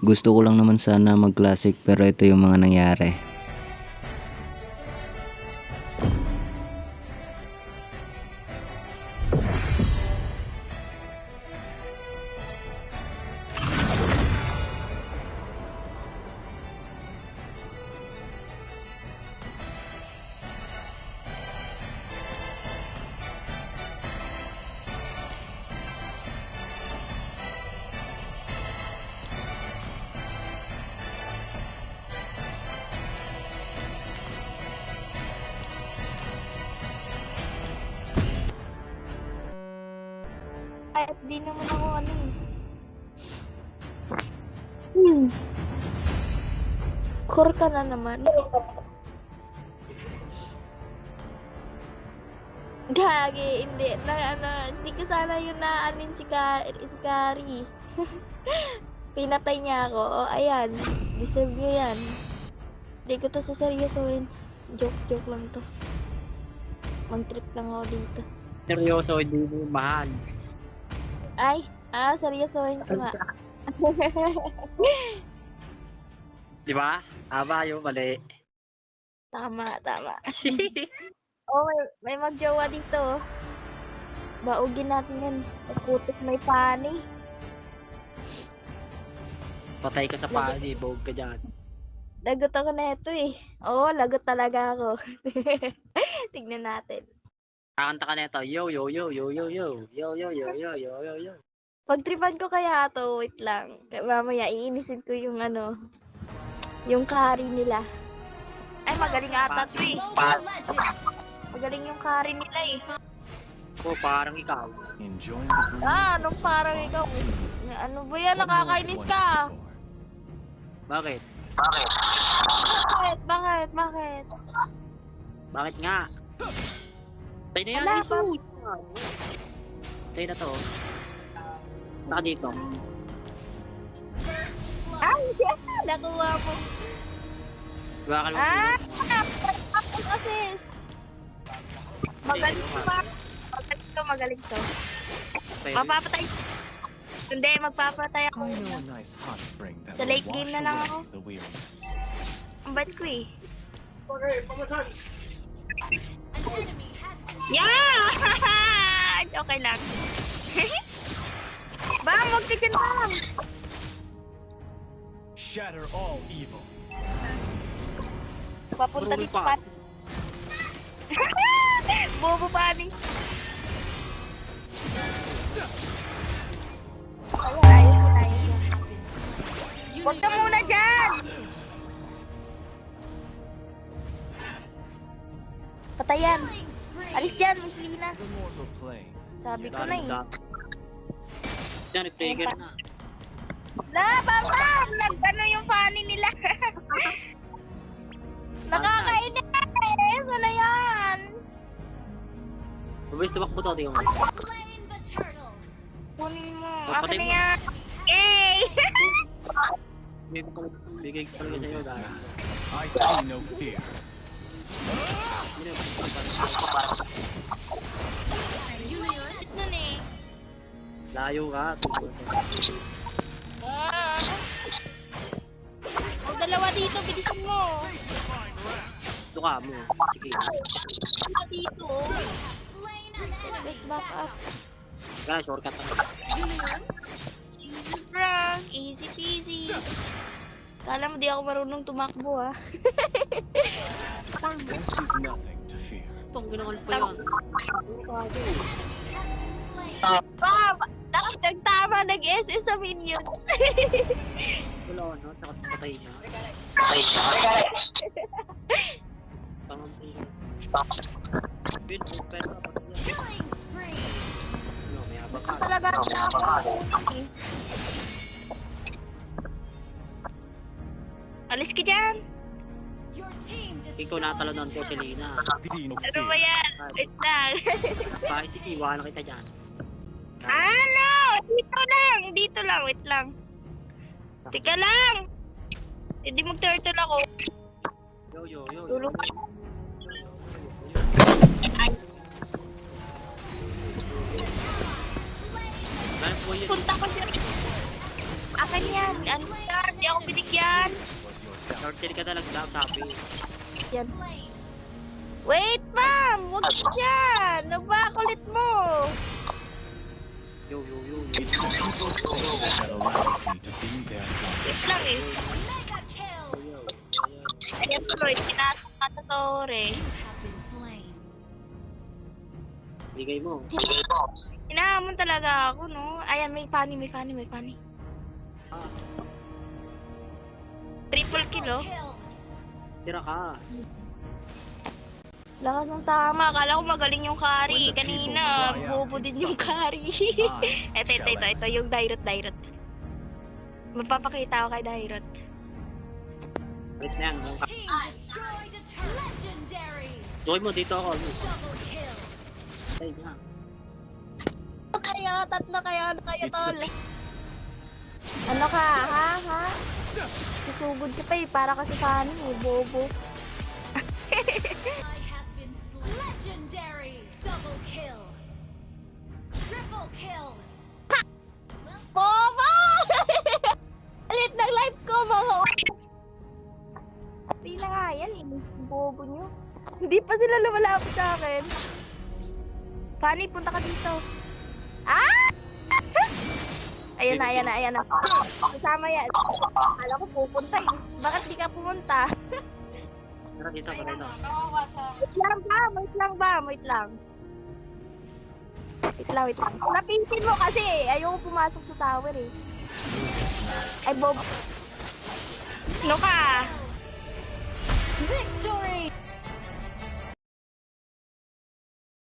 Gusto ko lang naman sana mag-classic pero ito yung mga nangyari. Kahit di naman ako ano eh. Core ka na naman. Gagi, hindi. Hindi ko sana yung naanin si Kari. Pinatay niya ako. O, ayan. Deserve niyo yan. Hindi ko to saseryosohin. Joke lang to. Mag-trip lang ako dito. Seryoso, hindi mo mahal. Ay, seryosohin ko nga. Di ba? Tama yung mali. Tama. Oh, may magjowa dito. Baugin natin yan. Pagkutik may pani. Patay ka sa pani, bog ka dyan. Lagot ako na ito eh. Oo, lagot talaga ako. Tignan natin. Kakanta ka neto, yo. Pagtripan ko kaya to, wait lang. Kaya mamaya iinisin ko yung yung carry nila. Ay, magaling ata to eh. Magaling yung carry nila eh. Oh, parang ikaw. Anong parang ikaw? Ano ba yan? Nakakainis ka. Bakit? Bakit? Bakit nga? Tayo na yan, Wala, Jesus! Tayo na to. Saka dito. Ay, nakuha mo. Diba ka lang? Assist. Magaling to. Mapapatay. Hindi, magpapatay ako. Sa late game na lang ako. Ang bait ko eh. Yeah! Okay lang. Bang, huwag ka dyan, bang! Shatter all evil. Papunta Marunong dito pa. pa. Bobo pani. Ayos na. Huwag ka muna dyan! Patayan! Alis dyan, Miss Lina. Sabi ko na eh. Diyan, nag-trigger na. Bang! Nagano yung funny nila. Nakakainis! Ano na yan? Mabilis tumakbo to, tingnan mo. Kunin mo. Patay Akin na mo. yan. Yay! Bigay ko talaga sa'yo, guys. I see no fear. Nun eh. Layo ka. Ang dalawa dito, bilisan mo. Ito ka mo. Sige. Dalawa dito. Just back up. Kaya, shortcut na. Easy prank. Easy peasy. Kala mo di ako marunong tumakbo ah. This is nothing to fear. Itong ginawal pa yan. Nagtama, nag-SS sa minion. Wala, no? Takot patay niya. Tangang trigger. Bin, pero kapag yan. No, may habang ka. Talaga Alis ka dyan. Ikaw natalonan ko si Lina. See no Ano fear. ba yan? Wait lang. Bakit sige, iwanan kita dyan. Ano? Dito lang. Wait lang. Teka lang. Hindi mag-turtle ako. Yo. Tulog. Nice boy yun. Punta ko dyan. Akin yan. Ano yan? Short kill ka talaga, sabi. Yan. Wait, ma'am! Huwag yan! Ano ba? Kulit mo! Yo. It's the people's choice that allows me to be their guide. Wait lang eh. Yo. Ayan tuloy, pinasok ka sa tore. Bigay mo. Inahamon talaga ako, no? Ayan, may funny. Ah, Triple kill, oh. tira ka. Lakas ng tama. Akala ko magaling yung carry. When the Kanina, people cry out bobo in din yung suffering, carry. I Ito, shall answer. yung Dairot. Magpapakita ako kay Dairot. Wait na yan. Team destroyed a turret. Legendary. Join mo dito ako. Double kill. Ay na. Tatlo kayo, It's tol. the Ano ka, ha? Susugod ka pa eh, para kasi funny mo, bobo. I has been legendary. Double kill. Triple kill. Bobo! Alit ng life ko, mga Pati na nga yan eh, bobo nyo. Hindi pa sila lumalapit sa akin. Funny, punta ka dito. Ah! Ayan na. Kasama yan. Akala ko pupunta eh. Bakit di ka pumunta? Tara dito, Karelo. Wait lang. Lapitin mo kasi. Ayoko pumasok sa tower eh. Ay, Bob. Ano ka? Victory.